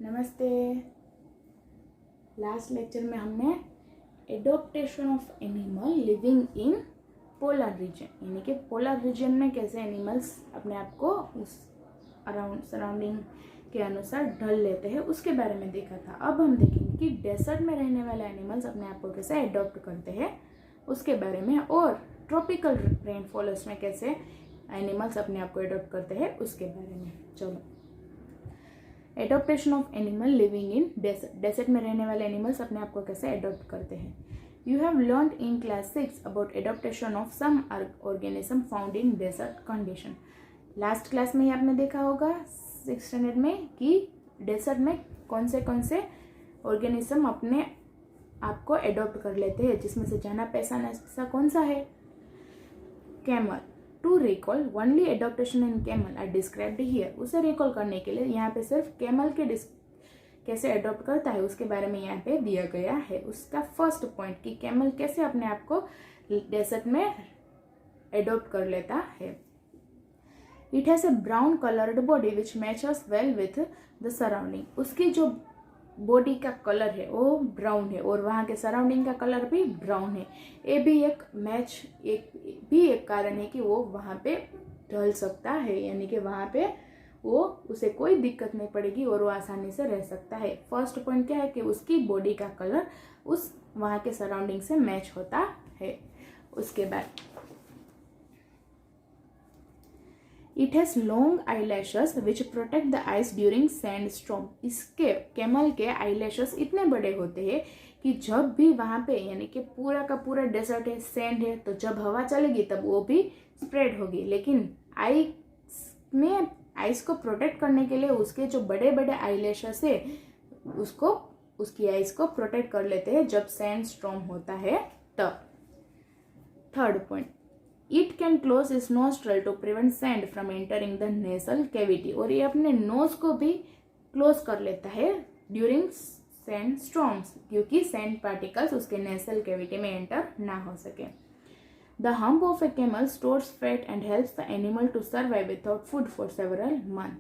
नमस्ते। Last lecture में हमने adoption of animal living in polar region यानी कि पोलर रीजन में कैसे एनिमल्स अपने आप को उस अराउंड सराउंडिंग के अनुसार ढल लेते हैं उसके बारे में देखा था। अब हम देखेंगे कि डेजर्ट में रहने वाले एनिमल्स अपने आप को कैसे एडॉप्ट करते हैं उसके बारे में, और ट्रॉपिकल रेन फॉरेस्ट में कैसे एनिमल्स अपने आप को एडॉप्ट करते हैं उसके बारे में। चलो, adaptation of animal living in desert. Desert में रहने वाले एनिमल्स अपने आप को कैसे एडॉप्ट करते हैं। You have learned in class 6 about adaptation of some organism found in desert condition. Last class में ही आपने देखा होगा 6th स्टैंडर्ड में कि डेजर्ट में कौन से ऑर्गेनिज्म अपने आप को एडॉप्ट कर लेते हैं, जिसमें से जाना पहचाना ऐसा कौन सा है, camel. To recall only adaptation in camel are described here. उसे रिकॉल करने के लिए यहाँ पे सिर्फ कैमल के कैसे एडॉप्ट करता है उसके बारे में यहाँ पे दिया गया है। उसका फर्स्ट पॉइंट कि कैमल कैसे अपने आप को डेजर्ट में एडॉप्ट कर लेता है। It has a brown coloured body which matches well with the surrounding. उसकी जो बॉडी का कलर है वो ब्राउन है और वहाँ के सराउंडिंग का कलर भी ब्राउन है। ये भी एक कारण है कि वो वहाँ पे ढल सकता है, यानी कि वहाँ पे वो उसे कोई दिक्कत नहीं पड़ेगी और वो आसानी से रह सकता है। फर्स्ट पॉइंट क्या है कि उसकी बॉडी का कलर उस वहाँ के सराउंडिंग से मैच होता है। उसके बाद it has long eyelashes which protect the eyes during sand storm. इसके कैमल के आईलैशेस इतने बड़े होते हैं कि जब भी वहाँ पे यानी कि पूरा का पूरा डेजर्ट है, सैंड है, तो जब हवा चलेगी तब वो भी स्प्रेड होगी, लेकिन आइस को प्रोटेक्ट करने के लिए उसके जो बड़े बड़े आईलैशेस है उसकी आइस को प्रोटेक्ट कर लेते हैं जब सैंड स्टॉर्म होता है तब। Third point, it can close its nostril to prevent sand from entering the nasal cavity. और ये अपने नोज को भी क्लोज कर लेता है ड्यूरिंग सैंड स्टॉर्म्स, क्योंकि सैंड पार्टिकल्स उसके नेसल कैविटी में एंटर ना हो सके। The hump of a camel stores fat and helps the animal to survive without food for several month.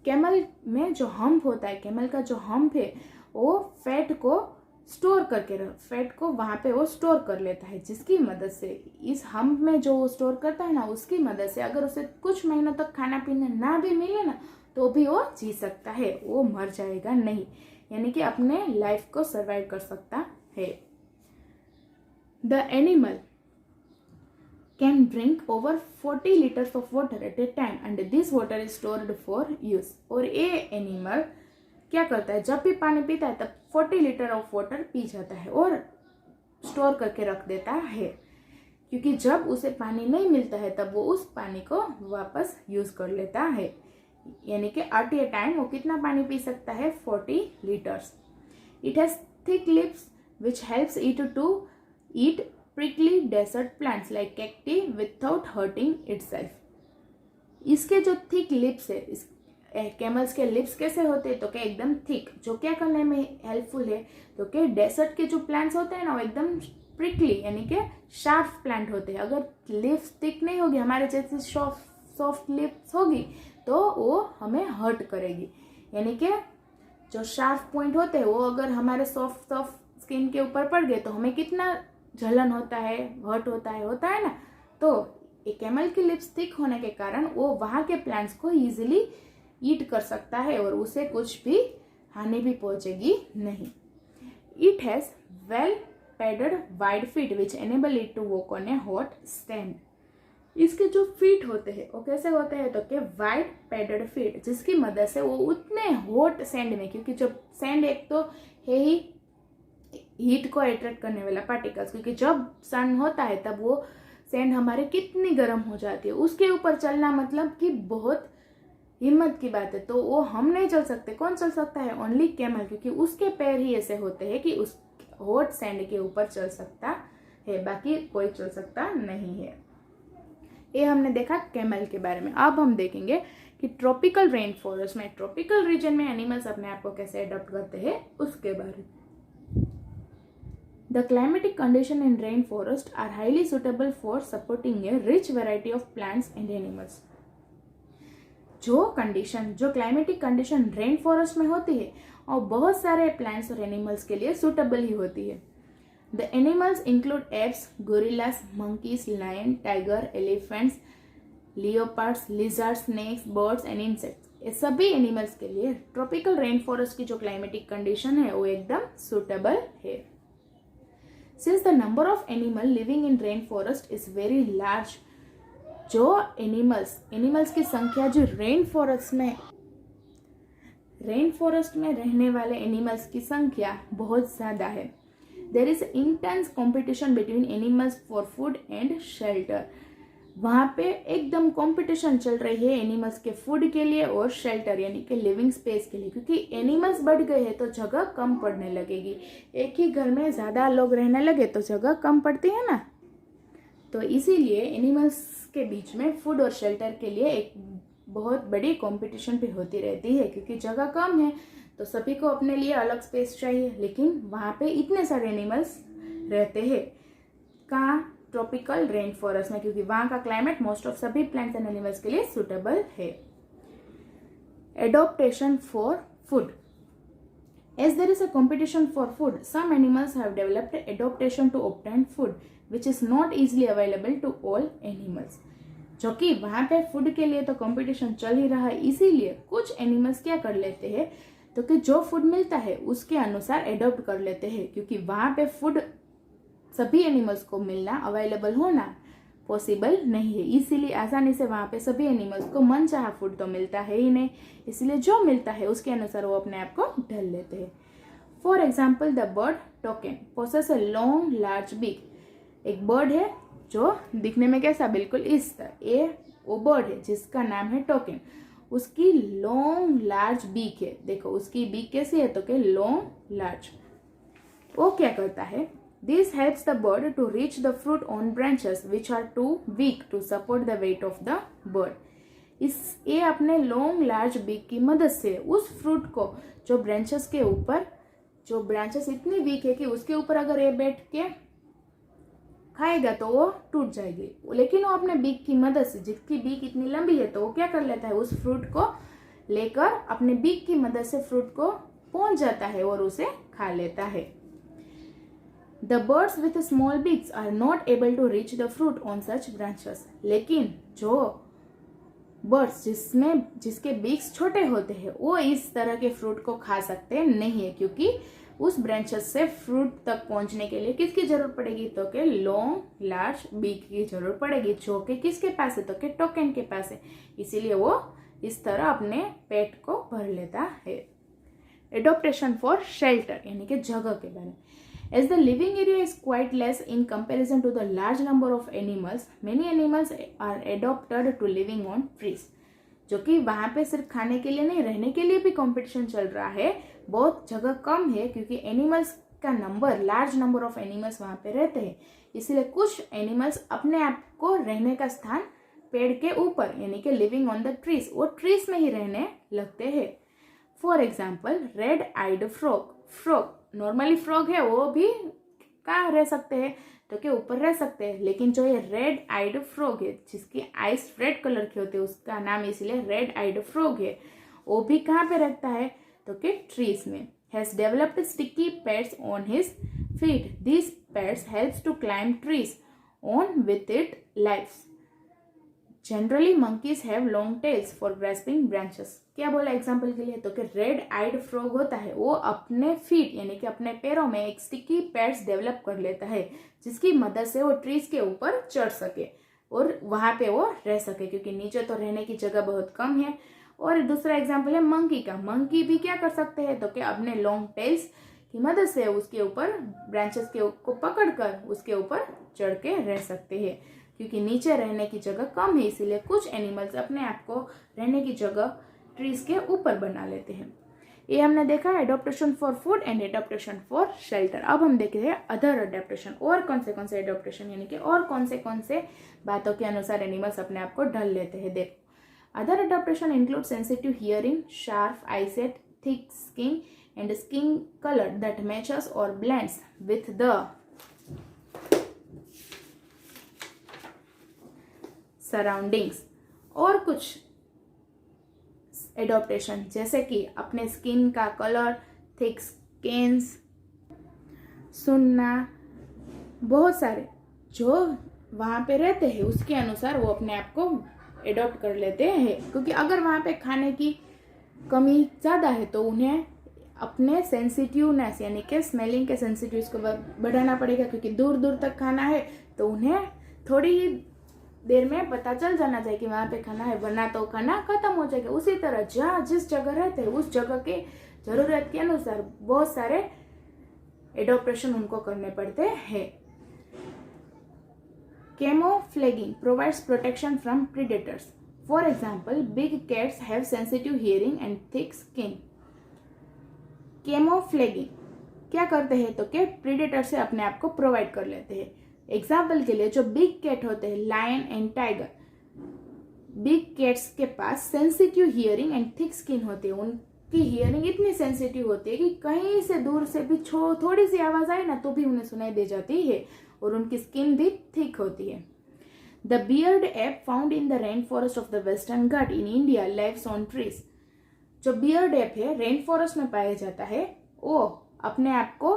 Camel में जो हम्प होता है, कैमल का जो हम्प है वो फैट को स्टोर करके फैट को वहाँ पे वो स्टोर कर लेता है, जिसकी मदद से इस हम्प में जो वो स्टोर करता है ना उसकी मदद से अगर उसे कुछ महीनों तक खाना पीना ना भी मिले ना तो भी वो जी सकता है, वो मर जाएगा नहीं, यानी कि अपने लाइफ को सर्वाइव कर सकता है। The animal can drink over 40 litres of water at A time and this water is stored for use. और ये एनिमल क्या करता है, जब भी पानी पीता है तब 40 लीटर ऑफ वाटर पी जाता है और स्टोर करके रख देता है, क्योंकि जब उसे पानी नहीं मिलता है तब वो उस पानी को वापस यूज कर लेता है, यानी कि एट ए टाइम वो कितना पानी पी सकता है, 40 litres. It has thick lips which helps it to eat prickly desert plants like cacti without hurting itself. इसके जो थिक लिप्स है, कैमल्स के लिप्स कैसे होते हैं तो क्या एकदम थिक, जो क्या करने में हेल्पफुल है तो क्या डेजर्ट के जो प्लांट्स होते हैं ना वो एकदम प्रिकली यानी कि शार्प प्लांट होते हैं। अगर लिप्स थिक नहीं होगी, हमारे जैसे सॉफ्ट लिप्स होगी तो वो हमें हर्ट करेगी, यानी कि जो शार्प पॉइंट होते हैं वो अगर हमारे सॉफ्ट स्किन के ऊपर पड़ गए तो हमें कितना जलन होता है, हर्ट होता है ना। तो एक कैमल की लिप्स थिक होने के कारण वो वहाँ के प्लांट्स को इजीली ईट कर सकता है और उसे कुछ भी हानि भी पहुंचेगी नहीं। It has well padded wide feet which enable it to walk on a hot stand. इसके जो फीट होते हैं वो कैसे होते हैं तो कि वाइड पैडेड फीट, जिसकी मदद से वो उतने हॉट सैंड में, क्योंकि जब सैंड एक तो है ही हीट को अट्रैक्ट करने वाला पार्टिकल्स, क्योंकि जब सन होता है तब वो सैंड हमारे कितनी गर्म हो जाती है, उसके ऊपर चलना मतलब कि बहुत हिम्मत की बात है। तो वो हम नहीं चल सकते, कौन चल सकता है, ओनली कैमल, क्योंकि उसके पैर ही ऐसे होते हैं कि उस हॉट सैंड के ऊपर चल सकता है, बाकी कोई चल सकता नहीं है। ये हमने देखा कैमल के बारे में। अब हम देखेंगे कि ट्रॉपिकल रेन फॉरेस्ट में, ट्रॉपिकल रीजन में एनिमल्स अपने आप को कैसे अडॉप्ट करते हैं उसके बारे में। The climatic condition in rainforest are highly suitable for supporting a rich variety of plants and animals. जो क्लाइमेटिक कंडीशन रेन फॉरेस्ट में होती है और बहुत सारे प्लांट्स और एनिमल्स के लिए सूटेबल ही होती है। The animals include apes, gorillas, monkeys, lion, tiger, elephants, leopards, lizards, snakes, birds and insects. ये सभी एनिमल्स के लिए ट्रॉपिकल रेन फॉरेस्ट की जो क्लाइमेटिक कंडीशन है वो एकदम सूटेबल है। Since the number of animal living in rain forest is very large, जो एनिमल्स की संख्या जो रेन फॉरेस्ट में रहने वाले एनिमल्स की संख्या बहुत ज्यादा है। There is intense competition between animals for food and shelter. वहां पे एकदम कंपटीशन चल रही है एनिमल्स के फूड के लिए और शेल्टर यानी कि लिविंग स्पेस के लिए, क्योंकि एनिमल्स बढ़ गए हैं तो जगह कम पड़ने लगेगी। एक ही घर में ज्यादा लोग रहने लगे तो जगह कम पड़ती है ना, तो इसीलिए एनिमल्स के बीच में फूड और शेल्टर के लिए एक बहुत बड़ी कंपटीशन भी होती रहती है, क्योंकि जगह कम है तो सभी को अपने लिए अलग स्पेस चाहिए। लेकिन वहां पे इतने सारे एनिमल्स रहते हैं कहाँ, ट्रॉपिकल रेन फॉरेस्ट में, क्योंकि वहां का क्लाइमेट मोस्ट ऑफ सभी प्लांट्स एंड एनिमल्स के लिए सुटेबल है। Adaptation for food. As there is a competition for food, some animals have developed adaptation to obtain food, which is not easily available to all animals. जो कि वहां पे food के लिए तो कंपटीशन चल ही रहा है, इसीलिए कुछ एनिमल्स क्या कर लेते हैं तो कि जो फूड मिलता है उसके अनुसार एडॉप्ट कर लेते हैं, क्योंकि वहां पे फूड सभी एनिमल्स को मिलना, अवेलेबल होना पॉसिबल नहीं है। इसीलिए आसानी से वहां पे सभी एनिमल्स को मनचाहा फूड तो मिलता है ही नहीं, इसलिए जो मिलता है उसके अनुसार वो अपने आप को ढल लेते हैं। For example, the bird toucan possess a long large beak. एक बर्ड है जो दिखने में कैसा, बिल्कुल इस तरह, ये वो बर्ड है जिसका नाम है टोकेन। उसकी लॉन्ग लार्ज बीक है, देखो उसकी बीक कैसी है तो कि लॉन्ग लार्ज। वो क्या करता है, This helps the bird to reach the fruit on branches which are too weak to support the weight of the bird. ये अपने लॉन्ग लार्ज बीक की मदद से उस फ्रूट को जो ब्रांचेस के ऊपर, जो ब्रांचेस इतनी वीक है कि उसके ऊपर अगर ये बैठ के खाएगा तो वो टूट जाएगी, लेकिन वो अपने बीक की मदद से, जिसकी बीक इतनी लंबी है, तो वो क्या कर लेता है, उस फ्रूट को लेकर अपने बीक की मदद से फ्रूट को पहुंच जाता है और उसे खा लेता है। The birds with small beaks are not able to reach the fruit on such branches. लेकिन जो बर्ड्स जिसके बीक्स छोटे होते हैं वो इस तरह के फ्रूट को खा सकते नहीं है, क्योंकि उस ब्रांचेस से फ्रूट तक पहुंचने के लिए किसकी जरूरत पड़ेगी तो कि लॉन्ग लार्ज बीक की जरूरत पड़ेगी, जो कि किसके पास है तो कि टोकेन के पास है। इसीलिए वो इस तरह अपने पेट को भर लेता है। एडॉप्टेशन फॉर शेल्टर यानी कि जगह के बारे में। As the living area is quite less in comparison to the large number of animals, many animals are adopted to living on trees. जो कि वहां पे सिर्फ खाने के लिए नहीं, रहने के लिए भी कंपटीशन चल रहा है। बहुत जगह कम है क्योंकि एनिमल्स का number, large number of animals वहां पे रहते हैं, इसलिए कुछ एनिमल्स अपने आप को रहने का स्थान पेड़ के ऊपर यानी कि लिविंग ऑन द ट्रीज, वो ट्रीज में ही रहने लगते हैं। For example, red eyed frog normally frog है वो भी कहाँ रह सकते हैं तो के ऊपर रह सकते हैं, लेकिन जो ये रेड आइड फ्रॉग है जिसकी आइज रेड कलर की होती है, उसका नाम इसलिए रेड आइड फ्रॉग है, वो भी कहाँ पे रखता है तो के ट्रीज में। Has developed sticky pads on his feet, this pads helps to climb trees on with it lives. Generally monkeys have long tails for grasping branches. क्या बोला एग्जाम्पल के लिए तो कि रेड आइड फ्रॉग होता है, वो अपने फीट यानी कि अपने पैरों में एक स्टिकी पैड्स डेवलप कर लेता है, जिसकी मदद से वो ट्रीज के ऊपर चढ़ सके और वहां पे वो रह सके, क्योंकि नीचे तो रहने की जगह बहुत कम है। और दूसरा एग्जाम्पल है मंकी का। मंकी भी क्या कर सकते हैं तो कि अपने लॉन्ग टेल्स की मदद से उसके ऊपर ब्रांचेस को पकड़कर उसके ऊपर चढ़ के रह सकते हैं, क्योंकि नीचे रहने की जगह कम है, इसीलिए कुछ एनिमल्स अपने आप को रहने की जगह ट्रीज के ऊपर बना लेते हैं। ये हमने देखा adaptation for food and adaptation for shelter. अब हम देख रहे हैं अदर एडॉप्टेशन, और कौन से एडॉप्टेशन यानी कि और कौन से बातों के अनुसार एनिमल्स अपने आप को ढल लेते हैं। देखो, other adaptation include sensitive hearing, sharp eyesight, thick skin and skin colour that matches और ब्लेंड्स विथ द सराउंडिंग्स। और कुछ एडॉप्टेशन, जैसे कि अपने स्किन का कलर, थिक स्किन्स, सुनना, बहुत सारे जो वहाँ पे रहते हैं उसके अनुसार वो अपने आप को एडॉप्ट कर लेते हैं। क्योंकि अगर वहाँ पे खाने की कमी ज़्यादा है तो उन्हें अपने सेंसिटिवनेस यानी कि स्मेलिंग के सेंसिटिव्स को बढ़ाना पड़ेगा, क्योंकि दूर दूर तक खाना है तो उन्हें थोड़ी ही देर में पता चल जाना चाहिए कि वहाँ पे खाना है, वरना तो खाना खत्म हो जाएगा। उसी तरह जहाँ जिस जगह रहते हैं उस जगह के ज़रूरत के अनुसार बहुत सारे एडॉप्टेशन उनको करने पड़ते हैं। Camouflaging provides protection from predators. For example, big cats have sensitive hearing and thick skin. Camouflaging क्या करते हैं तो कि प्रीडेटर से अपने आप को प्रोवाइड कर लेते हैं। एग्जाम्पल के लिए जो बिग कैट होते हैं, lion and tiger, big cats के पास sensitive hearing and thick skin होती है। उनकी हियरिंग इतनी सेंसिटिव होती है कि कहीं से दूर से भी थोड़ी सी आवाज आए ना तो भी उन्हें सुनाई दे जाती है, और उनकी स्किन भी थिक होती है। The beard ape found in the rain forest of the western घाट in India lives on trees. जो बियर्ड एप है रेन फॉरेस्ट में पाया जाता है, वो अपने आप को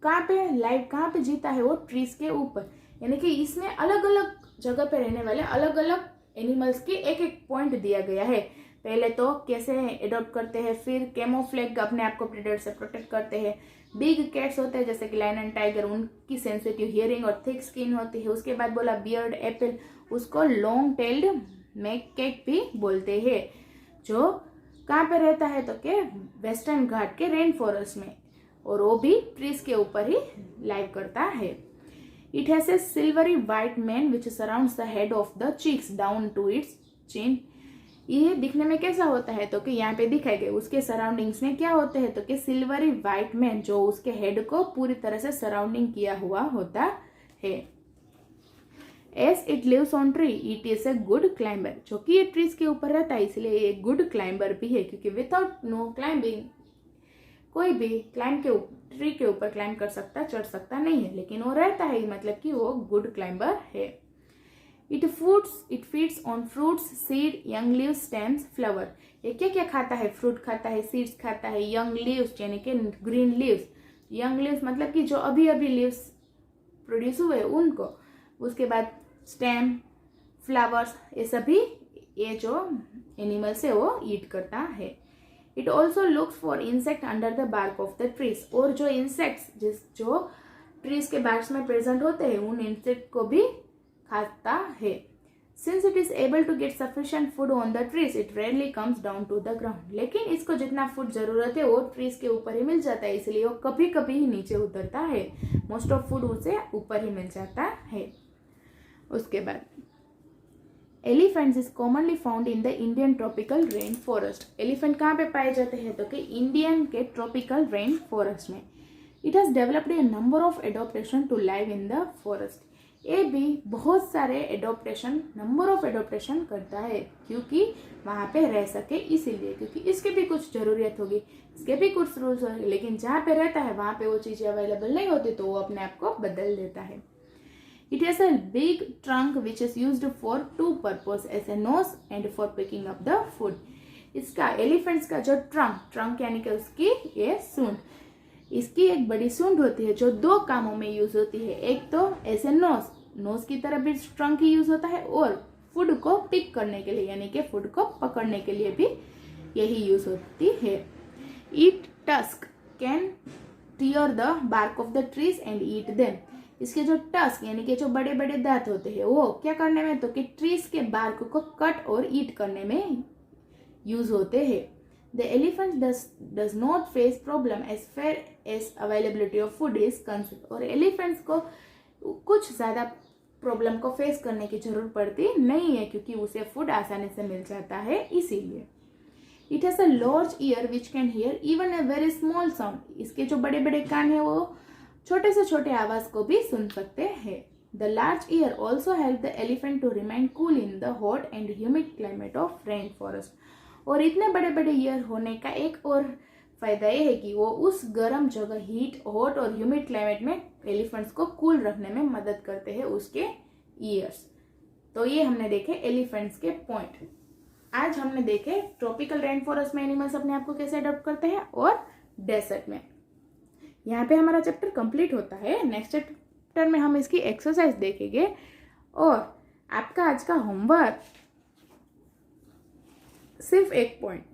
कहाँ पे जीता है, वो ट्रीज के ऊपर। यानी कि इसमें अलग अलग जगह पे रहने वाले अलग अलग एनिमल्स के एक एक पॉइंट दिया गया है। पहले तो कैसे एडॉप्ट करते हैं, फिर कैमोफ्लेग अपने आप को प्रेडेटर से प्रोटेक्ट करते हैं। बिग कैट्स होते हैं जैसे कि लायन एंड टाइगर, उनकी सेंसिटिव हियरिंग और थिक स्किन होती है। उसके बाद बोला बियर्ड एपल, उसको लॉन्ग टेल्ड मैककेक भी बोलते हैं, जो कहाँ पे रहता है तो के वेस्टर्न घाट के रेन फॉरेस्ट में, और वो भी ट्रीज के ऊपर ही लाइव करता है। It has a silvery white mane which surrounds the head of the cheeks down to its chin. ये दिखने में कैसा होता है तो कि यहाँ पे दिखाए गए उसके सराउंडिंग्स में क्या होते हैं तो कि सिल्वरी व्हाइट मैन, जो उसके हेड को पूरी तरह से सराउंडिंग किया हुआ होता है। As it lives on tree it is a good climber, जो कि ये ट्रीज के ऊपर रहता है इसलिए ये गुड क्लाइंबर भी है, क्योंकि विदाउट नो क्लाइंबिंग कोई भी ट्री के ऊपर क्लाइंब कर सकता, चढ़ सकता नहीं है, लेकिन वो रहता है मतलब कि वो गुड क्लाइंबर है। It feeds on fruits, seed, young leaves, stems, flower. ये क्या क्या खाता है? फ्रूट खाता है, सीड्स खाता है, यंग लीव्स यानी कि ग्रीन लीव्स, यंग लीव्स मतलब कि जो अभी अभी लीव्स प्रोड्यूस हुए उनको, उसके बाद स्टेम, फ्लावर्स, ये सभी ये जो एनिमल्स है वो ईट करता है। It also looks for insect under the bark of the trees, और जो इंसेक्ट्स जो ट्रीज के बार्क्स में प्रेजेंट होते हैं उन इंसेक्ट को भी खाता है। Since it is able to get sufficient food on the trees it rarely comes down to the ground, लेकिन इसको जितना फूड जरूरत है वो ट्रीज के ऊपर ही मिल जाता है, इसलिए वो कभी कभी ही नीचे उतरता है। मोस्ट ऑफ फूड उसे ऊपर ही मिल जाता है। उसके बाद elephants is commonly found in the Indian tropical rain forest. Elephant कहाँ पे पाए जाते हैं तो कि इंडियन के ट्रॉपिकल रेन फॉरेस्ट में। It has developed a number of adaptation to live in the forest. ये भी बहुत सारे नंबर ऑफ एडॉप्टेशन करता है, क्योंकि वहाँ पे रह सके इसीलिए, क्योंकि इसके भी कुछ जरूरत होगी, इसके भी कुछ रूल्स होंगे, लेकिन जहाँ पे रहता है वहाँ पे वो चीजें अवेलेबल नहीं होती तो वो अपने आप को बदल देता है। It has a big trunk which is used for two purposes, as a nose and for picking up the food. इसका एलिफेंट्स का जो ट्रंक यानी कि उसकी ये सूंड, इसकी एक बड़ी सूंड होती है जो दो कामों में यूज होती है। एक तो ऐसे नोज की तरह भी ट्रंक ही यूज होता है, और फूड को पिक करने के लिए यानी कि फूड को पकड़ने के लिए भी यही यूज होती है। Eat tusk can tear the bark of the trees and eat them. इसके जो टस्क यानी कि जो बड़े बड़े दांत होते हैं वो क्या करने में तो कि ट्रीज के बार्क को कट और ईट करने में यूज होते हैं। The elephant does not face problem as far as availability of food is concern. और एलिफेंट्स को कुछ ज्यादा प्रॉब्लम को फेस करने की जरूरत पड़ती नहीं है, क्योंकि उसे फूड आसानी से मिल जाता है इसीलिए। It has a large year which can hear even a very small sound. इसके जो बड़े बड़े कान है वो छोटे से छोटे आवाज को भी सुन सकते हैं। The large ear also help the elephant to remain cool in the hot and humid climate of rain forest. और इतने बड़े बड़े ईयर होने का एक और फायदा यह है कि वो उस गर्म जगह हॉट और ह्यूमिड क्लाइमेट में एलिफेंट्स को कूल रखने में मदद करते हैं उसके ईयर्स। तो ये हमने देखे एलिफेंट्स के पॉइंट। आज हमने देखे ट्रॉपिकल रेन फॉरेस्ट में एनिमल्स अपने आप को कैसे अडॉप्ट करते हैं और डेजर्ट में। यहाँ पे हमारा चैप्टर कंप्लीट होता है। नेक्स्ट चैप्टर में हम इसकी एक्सरसाइज देखेंगे। और आपका आज का होमवर्क सिर्फ 1 पॉइंट,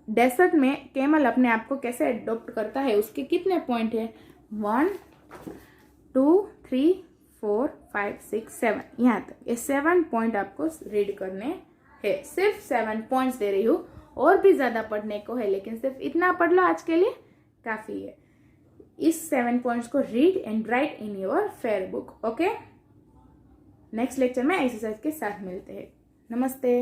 डेजर्ट में कैमल अपने आप को कैसे अडॉप्ट करता है उसके कितने पॉइंट है, 1 2 3 4 5 6 7, यहाँ तक ये 7 पॉइंट आपको रीड करने हैं। सिर्फ 7 पॉइंट्स दे रही हूँ, और भी ज़्यादा पढ़ने को है, लेकिन सिर्फ इतना पढ़ लो आज के लिए काफ़ी है। इस 7 पॉइंट्स को read and right in your fair book. Okay, next lecture में एक्सरसाइज के साथ मिलते हैं। नमस्ते।